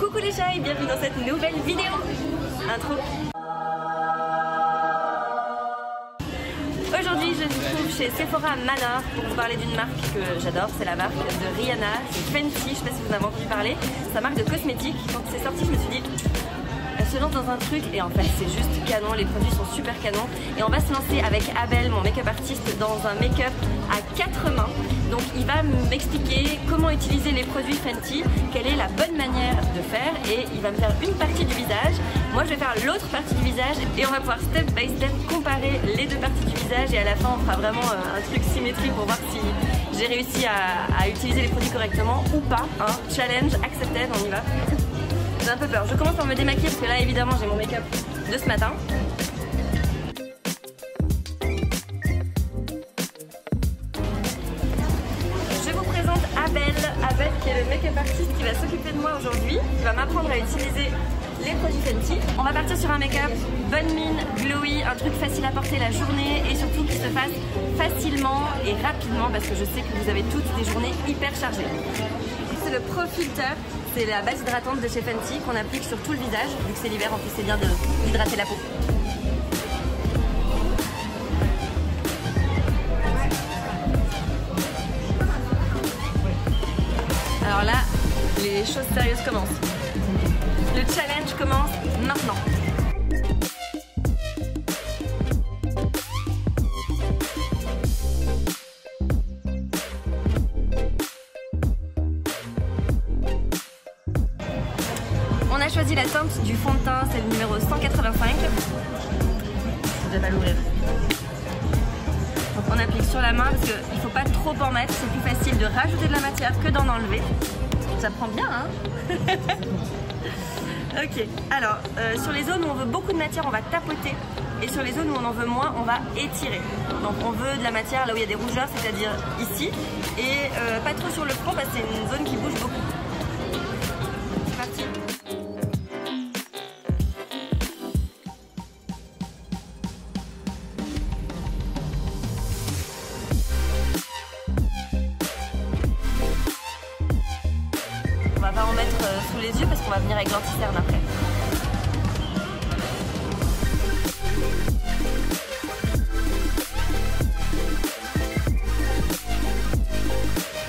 Coucou les chats et bienvenue dans cette nouvelle vidéo. Intro. Aujourd'hui je me trouve chez Sephora Manor pour vous parler d'une marque que j'adore, c'est la marque de Rihanna, c'est Fenty, je sais pas si vous en avez entendu parler, c'est sa marque de cosmétiques. Quand c'est sorti je me suis dit, elle se lance dans un truc et en fait c'est juste canon, les produits sont super canons. Et on va se lancer avec Abel, mon make-up artiste, dans un make-up à 4 mains. Donc il va m'expliquer comment utiliser les produits Fenty, quelle est la bonne manière de faire, et il va me faire une partie du visage. Moi je vais faire l'autre partie du visage et on va pouvoir step by step comparer les deux parties du visage, et à la fin on fera vraiment un truc symétrique pour voir si j'ai réussi à utiliser les produits correctement ou pas. Hein. Challenge accepted, on y va. J'ai un peu peur. Je commence par me démaquiller parce que là évidemment j'ai mon make-up de ce matin. Je vous présente Abel qui est le make-up artiste qui va s'occuper de moi aujourd'hui, qui va m'apprendre à utiliser les produits Fenty. On va partir sur un make-up bonne mine, glowy, un truc facile à porter la journée et surtout qui se fasse facilement et rapidement parce que je sais que vous avez toutes des journées hyper chargées. C'est le Pro Filter. C'est la base hydratante de chez Fenty qu'on applique sur tout le visage, vu que c'est l'hiver, en plus c'est bien d'hydrater la peau. Alors là, les choses sérieuses commencent. Le challenge commence maintenant. On a choisi la teinte du fond de teint, c'est le numéro 185. Je vais pas l'ouvrir. Donc on applique sur la main parce qu'il ne faut pas trop en mettre, c'est plus facile de rajouter de la matière que d'en enlever. Ça prend bien, hein. Ok, alors sur les zones où on veut beaucoup de matière, on va tapoter. Et sur les zones où on en veut moins, on va étirer. Donc on veut de la matière là où il y a des rougeurs, c'est-à-dire ici. Et pas trop sur le front parce que c'est une zone qui bouge beaucoup. C'est parti. On va pas en mettre sous les yeux parce qu'on va venir avec l'anti-cerne après.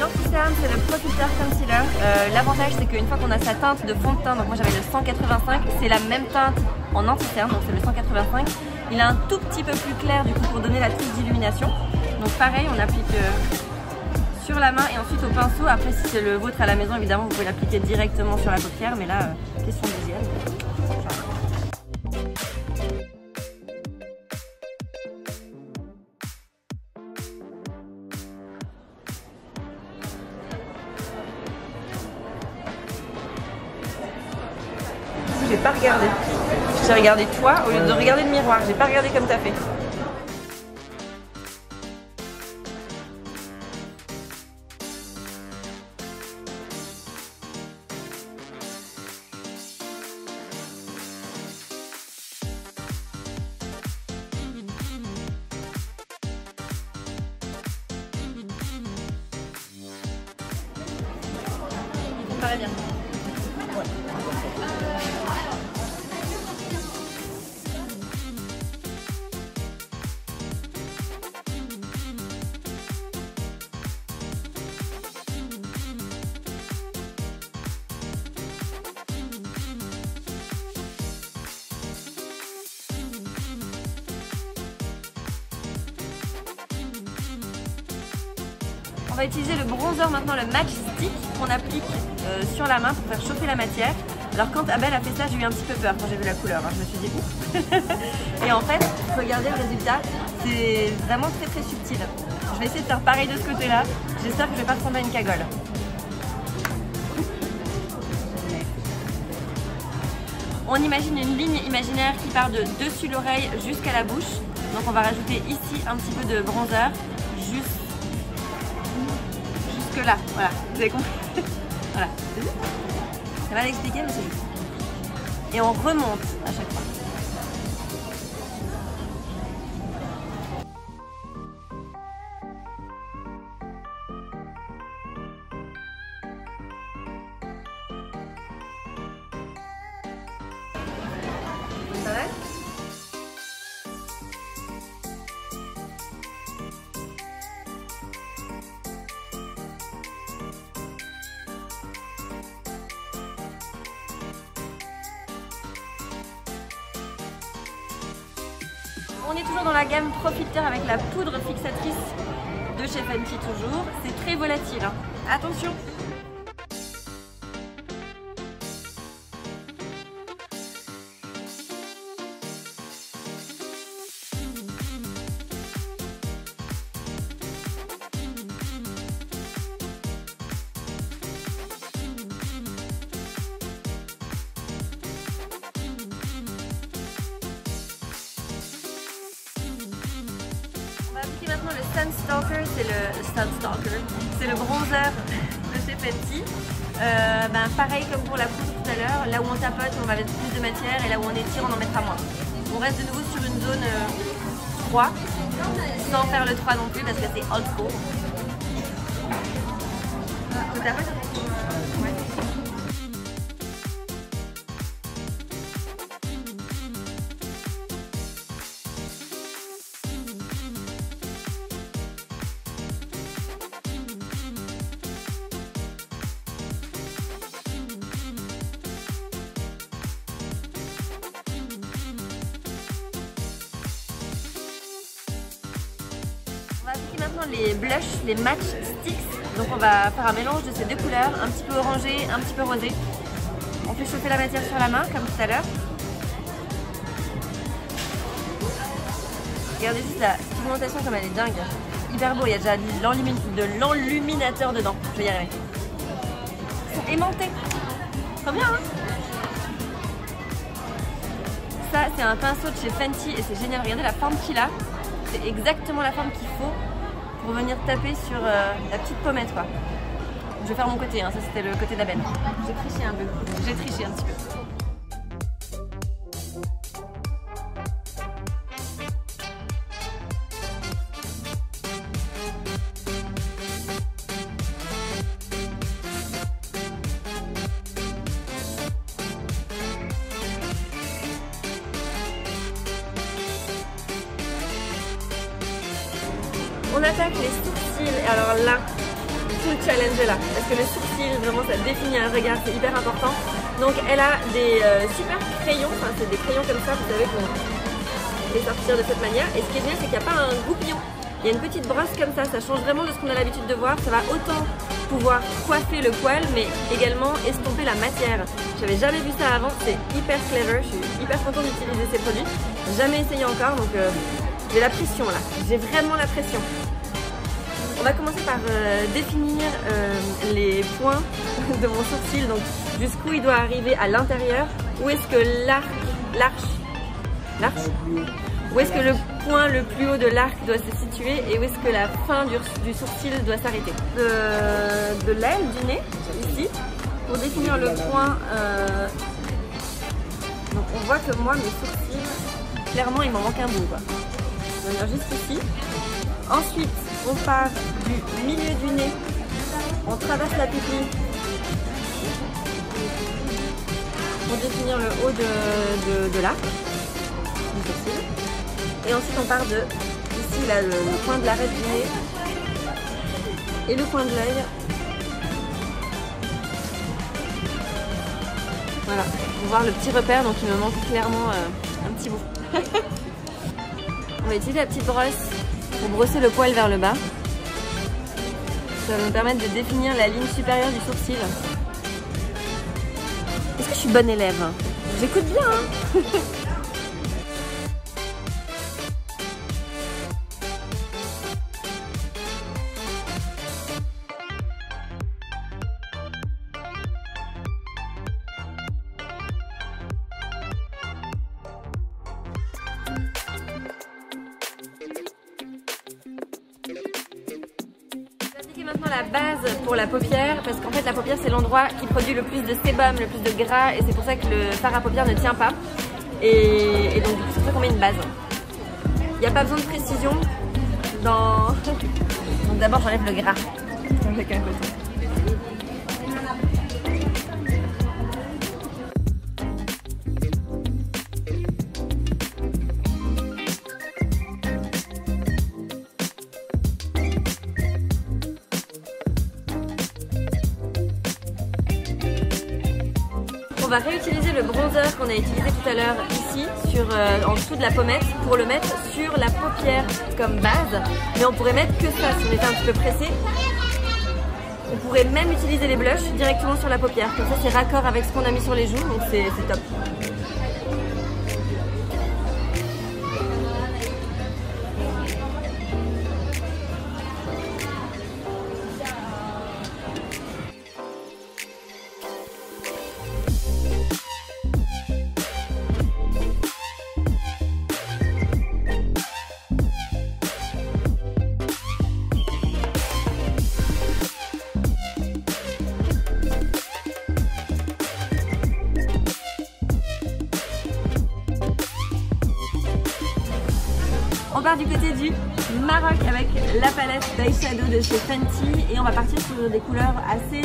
L'anti-cerne c'est le Pro Filter Concealer. L'avantage c'est qu'une fois qu'on a sa teinte de fond de teint, donc moi j'avais le 185, c'est la même teinte en anti-cerne, donc c'est le 185. Il est un tout petit peu plus clair du coup pour donner la touche d'illumination. Donc pareil, on applique sur la main et ensuite au pinceau. Après si c'est le vôtre à la maison évidemment vous pouvez l'appliquer directement sur la paupière, mais là question d'hygiène. J'ai pas regardé. J'ai regardé toi au lieu de regarder le miroir, j'ai pas regardé comme t'as fait. Ça me paraît bien. Ouais. On va utiliser le bronzer maintenant, le Match Stick qu'on applique sur la main pour faire chauffer la matière. Alors quand Abel a fait ça, j'ai eu un petit peu peur quand j'ai vu la couleur, hein. Je me suis dit ouf. Et en fait, regardez le résultat, c'est vraiment très très subtil. Je vais essayer de faire pareil de ce côté-là. J'espère que je vais pas ressembler à une cagole. On imagine une ligne imaginaire qui part de dessus l'oreille jusqu'à la bouche. Donc on va rajouter ici un petit peu de bronzer, jusque là, voilà, vous avez compris. Voilà, c'est mal expliqué mais c'est juste. Et on remonte à chaque fois. On est toujours dans la gamme Profiter avec la poudre fixatrice de chez Fenty toujours. C'est très volatile, hein. Attention! On va appliquer maintenant le Sunstalker, c'est le bronzer de chez Fenty. Pareil comme pour la poudre tout à l'heure, là où on tapote on va mettre plus de matière et là où on étire on en mettra moins. On reste de nouveau sur une zone 3, sans faire le 3 non plus parce que c'est old school. Je tapote. Ouais. On va appliquer maintenant les blushs, les match sticks. Donc on va faire un mélange de ces deux couleurs, un petit peu orangé, un petit peu rosé. On fait chauffer la matière sur la main comme tout à l'heure. Regardez juste la pigmentation comme elle est dingue. Hyper beau, il y a déjà de l'enluminateur dedans. Je vais y arriver. Ils sont aimantés. Trop bien, hein? Ça c'est un pinceau de chez Fenty et c'est génial. Regardez la forme qu'il a. C'est exactement la forme qu'il faut pour venir taper sur la petite pommette quoi. Je vais faire mon côté, hein. Ça c'était le côté d'Aben. J'ai triché un peu. J'ai triché un petit peu. On attaque les sourcils, alors là, tout le challenge est là, parce que le sourcil, vraiment ça définit un regard, c'est hyper important. Donc elle a des super crayons, enfin c'est des crayons comme ça, vous savez qu'on les sortir de cette manière. Et ce qui est génial, c'est qu'il n'y a pas un goupillon, il y a une petite brosse comme ça change vraiment de ce qu'on a l'habitude de voir. Ça va autant pouvoir coiffer le poil, mais également estomper la matière. J'avais jamais vu ça avant, c'est hyper clever, je suis hyper contente d'utiliser ces produits. Jamais essayé encore, donc j'ai la pression là, j'ai vraiment la pression. On va commencer par définir les points de mon sourcil, donc jusqu'où il doit arriver à l'intérieur, où est-ce que où est-ce que le point le plus haut de l'arc doit se situer et où est-ce que la fin du sourcil doit s'arrêter. De l'aile du nez, ici, pour définir le point, donc on voit que moi mes sourcils, clairement il m'en manque un bout quoi. On va venir juste ici. Ensuite, on part du milieu du nez, on traverse la pupille pour définir le haut de l'arc du sourcil. Et ensuite, on part de ici, là, le coin de l'arête du nez et le coin de l'œil. Voilà, pour voir le petit repère, donc il me manque clairement un petit bout. On va utiliser la petite brosse pour brosser le poil vers le bas. Ça va me permettre de définir la ligne supérieure du sourcil. Est-ce que je suis bonne élève? J'écoute bien, hein. Maintenant la base pour la paupière, parce qu'en fait la paupière c'est l'endroit qui produit le plus de sébum, le plus de gras, et c'est pour ça que le fard à paupières ne tient pas. Et donc du coup c'est pour ça qu'on met une base. Il n'y a pas besoin de précision dans... Donc d'abord j'enlève le gras avec un coton. On va réutiliser le bronzer qu'on a utilisé tout à l'heure ici en dessous de la pommette pour le mettre sur la paupière comme base. Mais on pourrait mettre que ça si on était un petit peu pressé. On pourrait même utiliser les blushs directement sur la paupière. Comme ça, c'est raccord avec ce qu'on a mis sur les joues, donc c'est top. On part du côté du Maroc avec la palette d'eyeshadow de chez Fenty et on va partir sur des couleurs assez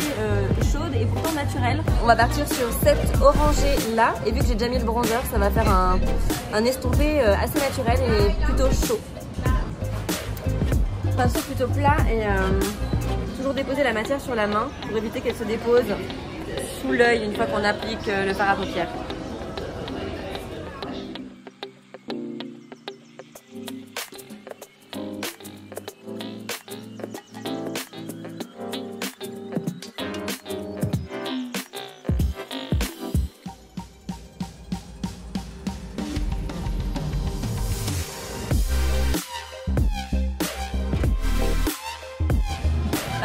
chaudes et pourtant naturelles. On va partir sur cette orangée là et vu que j'ai déjà mis le bronzer, ça va faire un estompé assez naturel et plutôt chaud. Pinceau plutôt plat et toujours déposer la matière sur la main pour éviter qu'elle se dépose sous l'œil une fois qu'on applique le fard à paupières.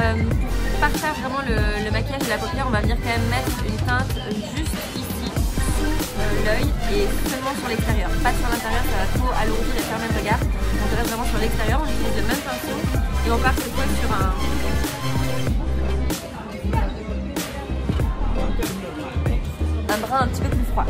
Pour parfaire vraiment le maquillage de la paupière, on va venir quand même mettre une teinte juste ici, sous l'œil et seulement sur l'extérieur. Pas sur l'intérieur, ça va trop alourdir et fermer le regard. Donc on reste vraiment sur l'extérieur, on utilise le même pinceau et on part cette fois sur un brun un petit peu plus froid.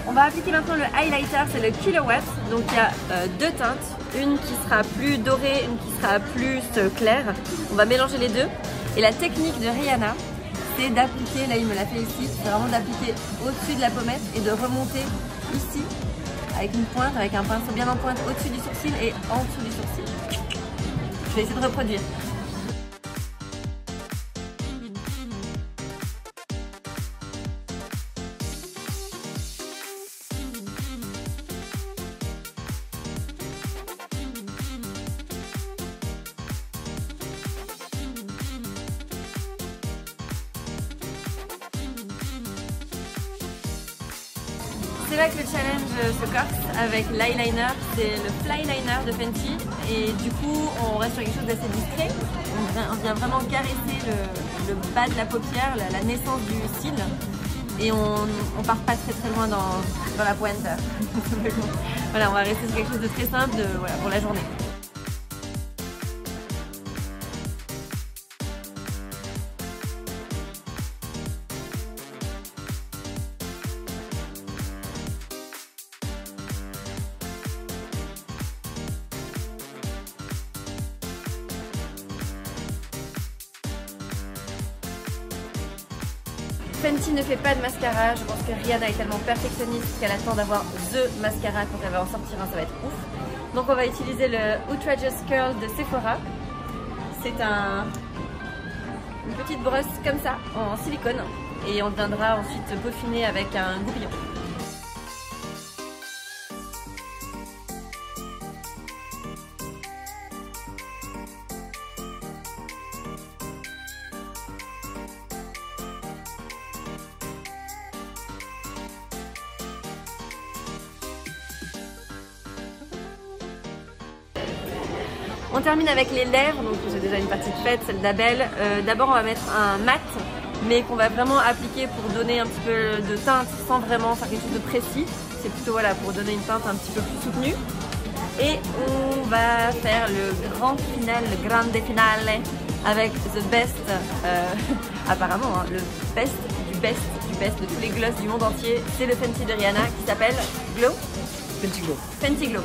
On va appliquer maintenant le highlighter, c'est le Kilowatt. Donc il y a deux teintes, une qui sera plus dorée, une qui sera plus claire. On va mélanger les deux. Et la technique de Rihanna, c'est d'appliquer, là il me l'a fait ici, c'est vraiment d'appliquer au-dessus de la pommette et de remonter ici avec une pointe, avec un pinceau bien en pointe au-dessus du sourcil et en dessous du sourcil. Je vais essayer de reproduire. C'est là que le challenge se corse avec l'eyeliner, c'est le Flyliner de Fenty et du coup on reste sur quelque chose d'assez discret. On vient vraiment caresser le bas de la paupière, la naissance du cil et on part pas très loin dans la pointe. Voilà, on va rester sur quelque chose de très simple voilà, pour la journée. Fenty ne fait pas de mascara, je pense que Rihanna est tellement perfectionniste qu'elle attend d'avoir THE mascara quand elle va en sortir un, ça va être ouf. Donc on va utiliser le Outrageous Curl de Sephora. C'est une petite brosse comme ça, en silicone, et on viendra ensuite peaufiner avec un goupillon. On termine avec les lèvres, donc j'ai déjà une partie de faite, celle d'Abel. D'abord on va mettre un mat, mais qu'on va vraiment appliquer pour donner un petit peu de teinte sans vraiment faire quelque chose de précis. C'est plutôt voilà, pour donner une teinte un petit peu plus soutenue. Et on va faire le grand final, le grande finale avec the best, apparemment hein, le best du best de tous les gloss du monde entier. C'est le Fenty de Rihanna qui s'appelle Glow. Fenty Glow. Fenty Glow.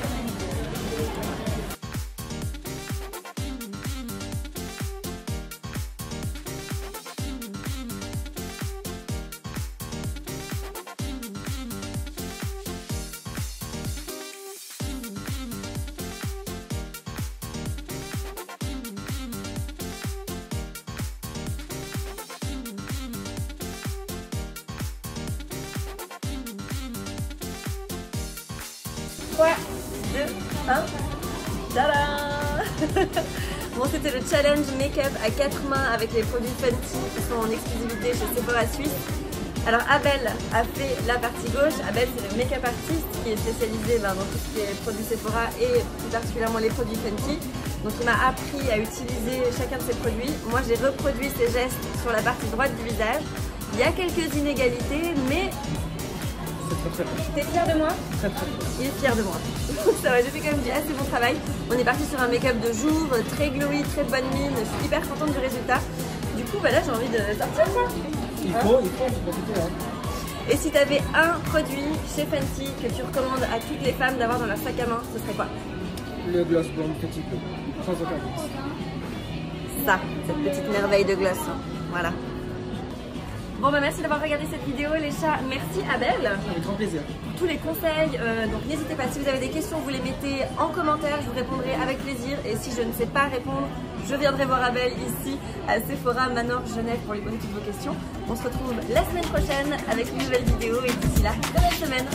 Quoi 2, 1, tada. Bon, c'était le challenge make-up à 4 mains avec les produits Fenty qui sont en exclusivité chez Sephora Suisse. Alors Abel a fait la partie gauche. Abel, c'est le make-up artiste qui est spécialisé dans tout ce qui est produits Sephora et plus particulièrement les produits Fenty. Donc il m'a appris à utiliser chacun de ces produits. Moi j'ai reproduit ces gestes sur la partie droite du visage. Il y a quelques inégalités, mais t'es fier de moi? Très très bien. Il est fier de moi. Ça va, j'ai fait quand même du assez bon travail. On est parti sur un make-up de jour, très glowy, très bonne mine. Je suis hyper contente du résultat. Du coup, bah là, j'ai envie de sortir ça. Il faut profiter. Hein. Et si tu avais un produit chez Fenty que tu recommandes à toutes les femmes d'avoir dans leur sac à main, ce serait quoi? Le gloss blonde Fenty Glow. Sans aucun doute. Ça, cette petite merveille de gloss. Voilà. Bon bah merci d'avoir regardé cette vidéo les chats, merci Abel. Avec grand plaisir. Pour tous les conseils, donc n'hésitez pas, si vous avez des questions, vous les mettez en commentaire, je vous répondrai avec plaisir. Et si je ne sais pas répondre, je viendrai voir Abel ici à Sephora Manor Genève pour les bonnes toutes vos questions. On se retrouve la semaine prochaine avec une nouvelle vidéo et d'ici là, très belle semaine.